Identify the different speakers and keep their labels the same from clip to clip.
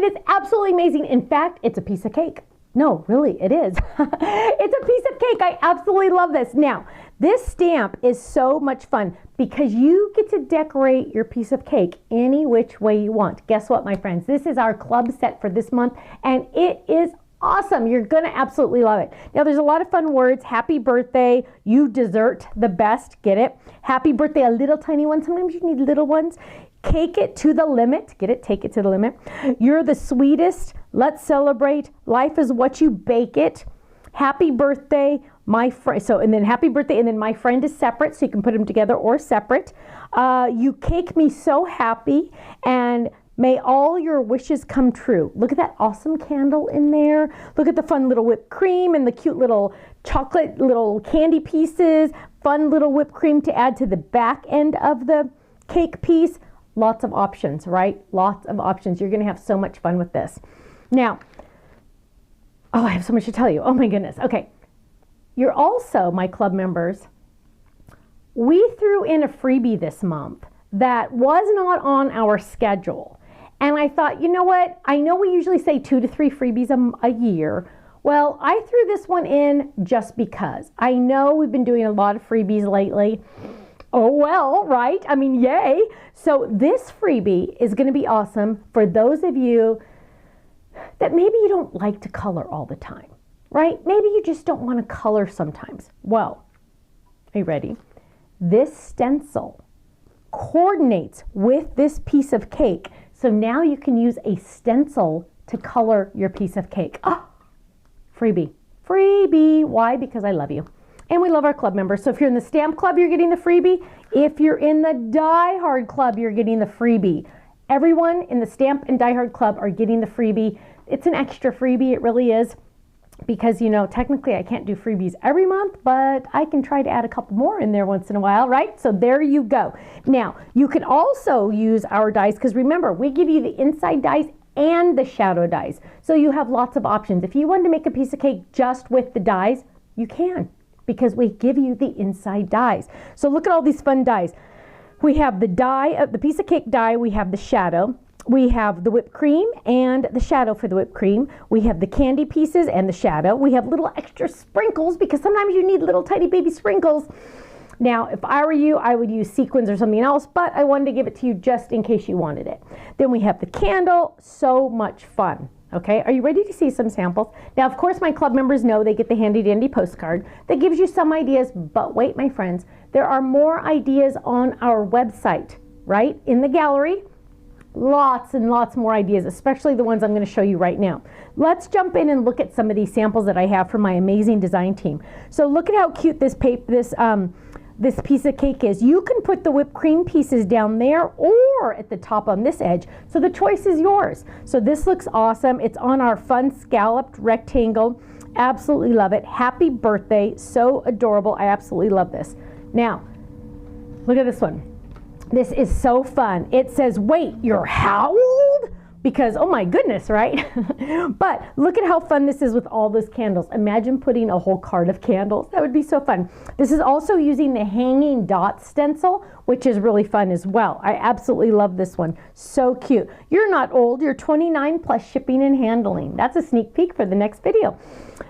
Speaker 1: and it's absolutely amazing. In fact, it's a piece of cake. No, really, it is. It's a piece of cake. I absolutely love this. Now, this stamp is so much fun because you get to decorate your piece of cake any which way you want. Guess what, my friends? This is our club set for this month, and it is awesome. You're going to absolutely love it. Now, there's a lot of fun words. Happy birthday. You deserve the best. Get it? Happy birthday, a little tiny one. Sometimes you need little ones. Cake it to the limit. Get it? Take it to the limit. You're the sweetest. Let's celebrate. Life is what you bake it. Happy birthday, my friend. So, and then happy birthday, and then my friend is separate, so you can put them together or separate. You cake me so happy, and may all your wishes come true. Look at that awesome candle in there. Look at the fun little whipped cream and the cute little chocolate little candy pieces. Fun little whipped cream to add to the back end of the cake piece. Lots of options, right? Lots of options. You're going to have so much fun with this. Now, oh, I have so much to tell you. Oh my goodness. Okay. You're also, my club members, we threw in a freebie this month that was not on our schedule. And I thought, you know what? I know we usually say 2 to 3 freebies a year. Well, I threw this one in just because. I know we've been doing a lot of freebies lately. Oh, well, right? I mean, yay. So this freebie is going to be awesome for those of you that maybe you don't like to color all the time, right? Maybe you just don't want to color sometimes. Well, are you ready? This stencil coordinates with this piece of cake. So now you can use a stencil to color your piece of cake. Oh, freebie. Freebie. Why? Because I love you. And we love our club members. So if you're in the Stamp Club, you're getting the freebie. If you're in the Die Hard Club, you're getting the freebie. Everyone in the Stamp and Die Hard Club are getting the freebie. It's an extra freebie, it really is. Because, you know, technically I can't do freebies every month, but I can try to add a couple more in there once in a while, right? So there you go. Now, you can also use our dies, because remember, we give you the inside dies and the shadow dies. So you have lots of options. If you wanted to make a piece of cake just with the dies, you can, because we give you the inside dies. So look at all these fun dies. We have the die, the piece of cake die, we have the shadow, we have the whipped cream and the shadow for the whipped cream, we have the candy pieces and the shadow, we have little extra sprinkles because sometimes you need little tiny baby sprinkles. Now, if I were you, I would use sequins or something else, but I wanted to give it to you just in case you wanted it. Then we have the candle, so much fun. Okay, are you ready to see some samples? Now, of course, my club members know they get the handy dandy postcard that gives you some ideas, but wait, my friends, there are more ideas on our website, right? In the gallery, lots and lots more ideas, especially the ones I'm going to show you right now. Let's jump in and look at some of these samples that I have from my amazing design team. So look at how cute this this piece of cake is. You can put the whipped cream pieces down there or at the top on this edge. So the choice is yours. So this looks awesome. It's on our fun scalloped rectangle. Absolutely love it. Happy birthday. So adorable. I absolutely love this. Now, look at this one. This is so fun. It says, wait, you're how old? Because, oh my goodness, right? But look at how fun this is with all those candles. Imagine putting a whole card of candles. That would be so fun. This is also using the hanging dot stencil, which is really fun as well. I absolutely love this one. So cute. You're not old. You're 29 plus shipping and handling. That's a sneak peek for the next video.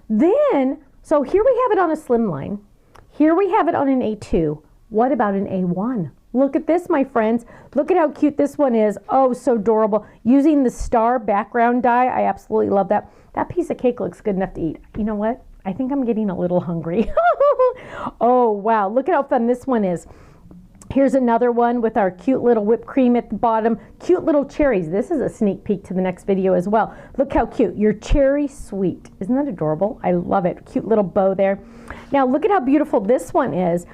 Speaker 1: Then, so here we have it on a slimline. Here we have it on an A2. What about an A1? Look at this, my friends. Look at how cute this one is. Oh, so adorable. Using the star background die, I absolutely love that. That piece of cake looks good enough to eat. You know what? I think I'm getting a little hungry. Oh, wow. Look at how fun this one is. Here's another one with our cute little whipped cream at the bottom. Cute little cherries. This is a sneak peek to the next video as well. Look how cute. Your cherry sweet. Isn't that adorable? I love it. Cute little bow there. Now, look at how beautiful this one is.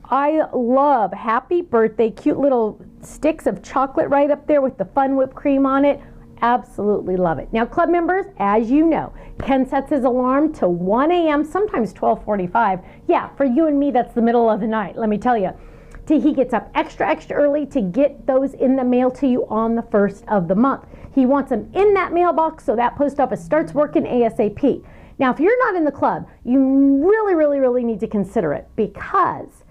Speaker 1: I love happy birthday, cute little sticks of chocolate right up there with the fun whipped cream on it. Absolutely love it. Now, club members, as you know, Ken sets his alarm to 1 a.m., sometimes 12:45. Yeah, for you and me, that's the middle of the night, let me tell you. He gets up extra early to get those in the mail to you on the 1st of the month. He wants them in that mailbox so that post office starts working ASAP. Now, if you're not in the club, you really need to consider it, because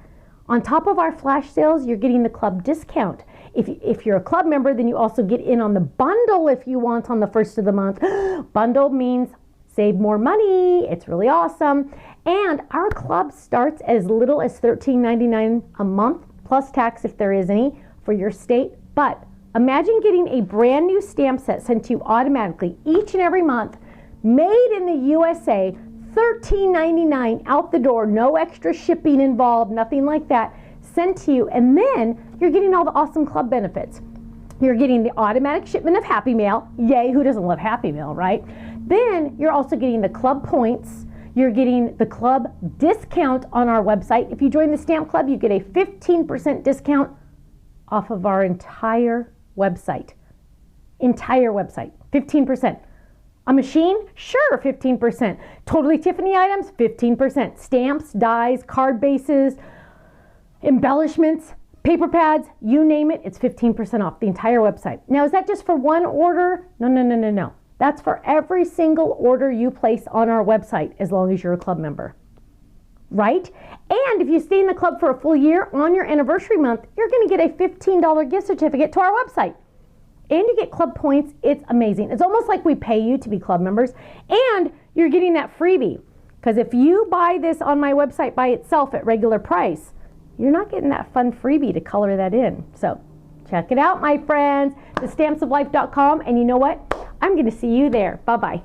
Speaker 1: on top of our flash sales, you're getting the club discount. If you're a club member, then you also get in on the bundle if you want on the first of the month. Bundle means save more money. It's really awesome. And our club starts as little as $13.99 a month, plus tax if there is any for your state. But imagine getting a brand new stamp set sent to you automatically each and every month, made in the USA, $13.99 out the door, no extra shipping involved, nothing like that, sent to you. And then you're getting all the awesome club benefits. You're getting the automatic shipment of Happy Mail. Yay, who doesn't love Happy Mail, right? Then you're also getting the club points. You're getting the club discount on our website. If you join the Stamp Club, you get a 15% discount off of our entire website. Entire website, 15%. A machine? Sure, 15%. Totally Tiffany items? 15%. Stamps, dies, card bases, embellishments, paper pads, you name it, it's 15% off the entire website. Now, is that just for one order? No. That's for every single order you place on our website as long as you're a club member, right? And if you stay in the club for a full year on your anniversary month, you're going to get a $15 gift certificate to our website. And you get club points. It's amazing. It's almost like we pay you to be club members, and you're getting that freebie. Because if you buy this on my website by itself at regular price, you're not getting that fun freebie to color that in. So check it out, my friends, thestampsoflife.com. And you know what? I'm going to see you there. Bye-bye.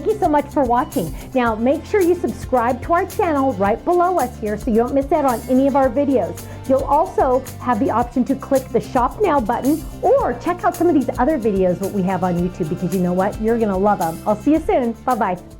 Speaker 1: thank you so much for watching. Now, make sure you subscribe to our channel right below us here so you don't miss out on any of our videos. You'll also have the option to click the Shop Now button or check out some of these other videos that we have on YouTube, because you know what? You're going to love them. I'll see you soon. Bye-bye.